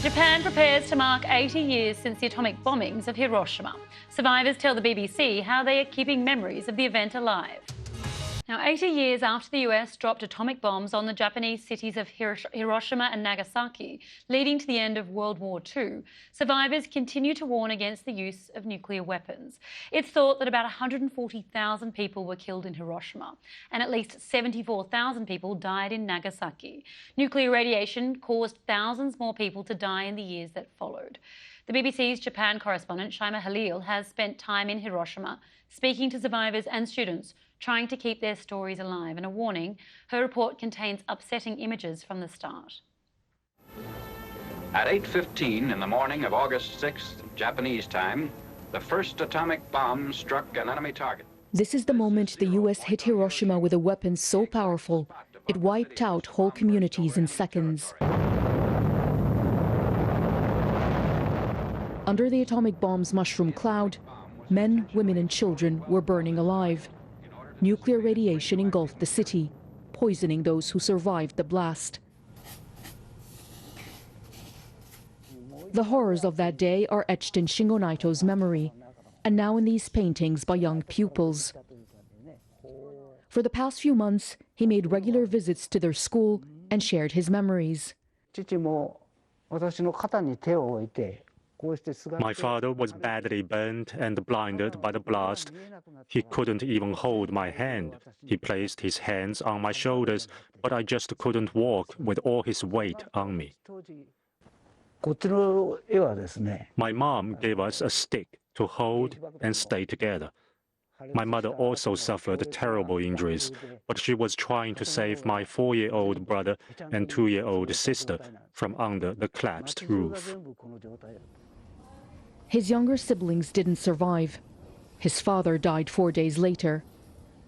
Japan prepares to mark 80 years since the atomic bombings of Hiroshima. Survivors tell the BBC how they are keeping memories of the event alive. Now, 80 years after the US dropped atomic bombs on the Japanese cities of Hiroshima and Nagasaki, leading to the end of World War II, survivors continue to warn against the use of nuclear weapons. It's thought that about 140,000 people were killed in Hiroshima, and at least 74,000 people died in Nagasaki. Nuclear radiation caused thousands more people to die in the years that followed. The BBC's Japan correspondent, Shaima Halil, has spent time in Hiroshima, speaking to survivors and students, trying to keep their stories alive. And a warning, her report contains upsetting images from the start. At 8:15 in the morning of August 6th, Japanese time, the first atomic bomb struck an enemy target. This is the moment the US hit Hiroshima with a weapon so powerful, it wiped out whole communities in seconds. Under the atomic bomb's mushroom cloud, men, women and children were burning alive. Nuclear radiation engulfed the city, poisoning those who survived the blast. The horrors of that day are etched in Shingo Naito's memory, and now in these paintings by young pupils. For the past few months, he made regular visits to their school and shared his memories. My father was badly burnt and blinded by the blast. He couldn't even hold my hand. He placed his hands on my shoulders, but I just couldn't walk with all his weight on me. My mom gave us a stick to hold and stay together. My mother also suffered terrible injuries, but she was trying to save my 4-year-old brother and 2-year-old sister from under the collapsed roof. His younger siblings didn't survive. His father died 4 days later.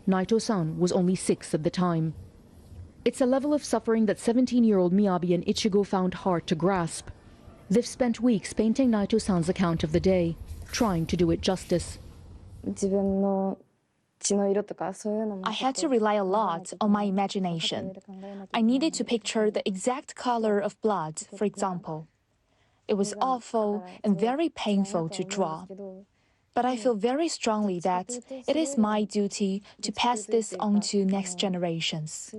Naito-san was only 6 at the time. It's a level of suffering that 17-year-old Miyabi and Ichigo found hard to grasp. They've spent weeks painting Naito-san's account of the day, trying to do it justice. I had to rely a lot on my imagination. I needed to picture the exact color of blood, for example. It was awful and very painful to draw. But I feel very strongly that it is my duty to pass this on to next generations.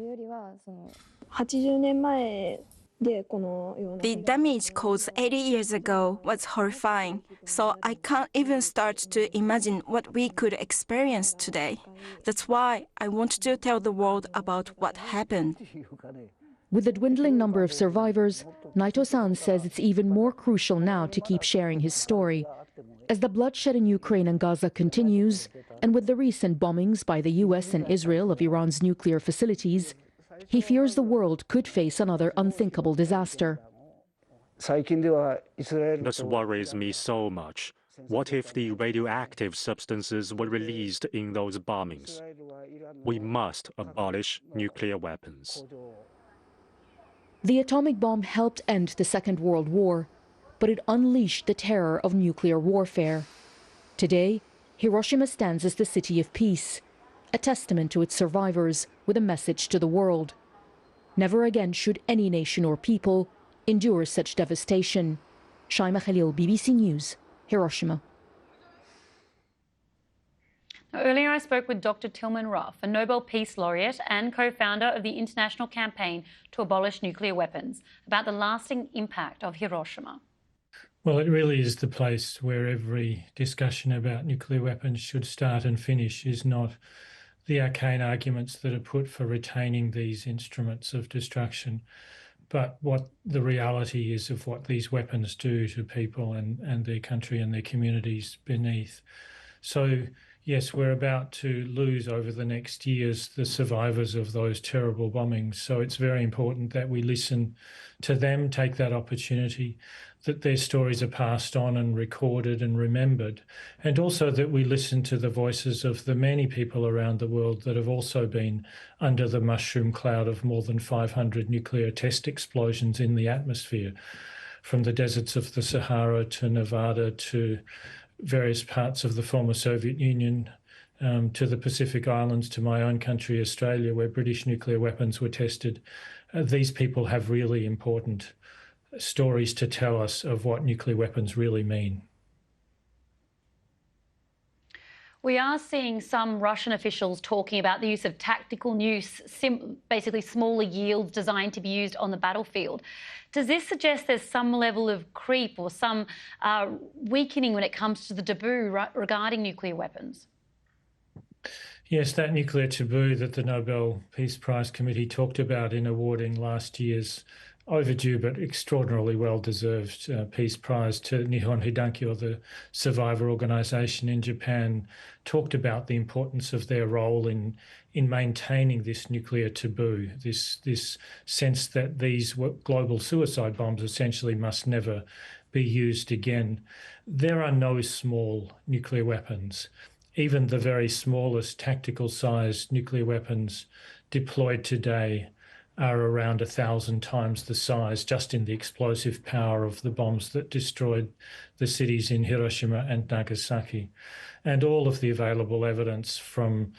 The damage caused 80 years ago was horrifying, so I can't even start to imagine what we could experience today. That's why I want to tell the world about what happened. With the dwindling number of survivors, Naito-san says it's even more crucial now to keep sharing his story. As the bloodshed in Ukraine and Gaza continues, and with the recent bombings by the US and Israel of Iran's nuclear facilities, he fears the world could face another unthinkable disaster. This worries me so much. What if the radioactive substances were released in those bombings? We must abolish nuclear weapons. The atomic bomb helped end the Second World War, but it unleashed the terror of nuclear warfare. Today, Hiroshima stands as the city of peace, a testament to its survivors with a message to the world. Never again should any nation or people endure such devastation. Shaima Khalil, BBC News, Hiroshima. Now, earlier I spoke with Dr. Tilman Ruff, a Nobel Peace Laureate and co-founder of the International Campaign to Abolish Nuclear Weapons, about the lasting impact of Hiroshima. Well, it really is the place where every discussion about nuclear weapons should start and finish, is not the arcane arguments that are put for retaining these instruments of destruction, but what the reality is of what these weapons do to people and their country and their communities beneath. So, yes, we're about to lose over the next years the survivors of those terrible bombings. So it's very important that we listen to them, take that opportunity, that their stories are passed on and recorded and remembered, and also that we listen to the voices of the many people around the world that have also been under the mushroom cloud of more than 500 nuclear test explosions in the atmosphere, from the deserts of the Sahara to Nevada to various parts of the former Soviet Union, to the Pacific Islands, to my own country, Australia, where British nuclear weapons were tested. These people have really important stories to tell us of what nuclear weapons really mean. We are seeing some Russian officials talking about the use of tactical nukes, basically smaller yields designed to be used on the battlefield. Does this suggest there's some level of creep or some weakening when it comes to the taboo regarding nuclear weapons? Yes, that nuclear taboo that the Nobel Peace Prize Committee talked about in awarding last year's overdue but extraordinarily well-deserved Peace Prize to Nihon Hidanki, or the survivor organisation in Japan, talked about the importance of their role in maintaining this nuclear taboo, this sense that these global suicide bombs essentially must never be used again. There are no small nuclear weapons. Even the very smallest tactical-sized nuclear weapons deployed today are around 1,000 times the size, just in the explosive power of the bombs that destroyed the cities in Hiroshima and Nagasaki. And all of the available evidence from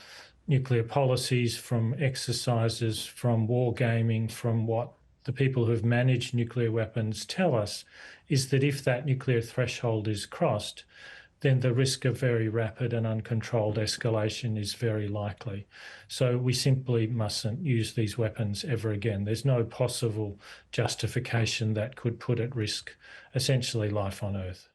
nuclear policies, from exercises, from wargaming, from what the people who've managed nuclear weapons tell us, is that if that nuclear threshold is crossed, then the risk of very rapid and uncontrolled escalation is very likely. So we simply mustn't use these weapons ever again. There's no possible justification that could put at risk essentially life on Earth.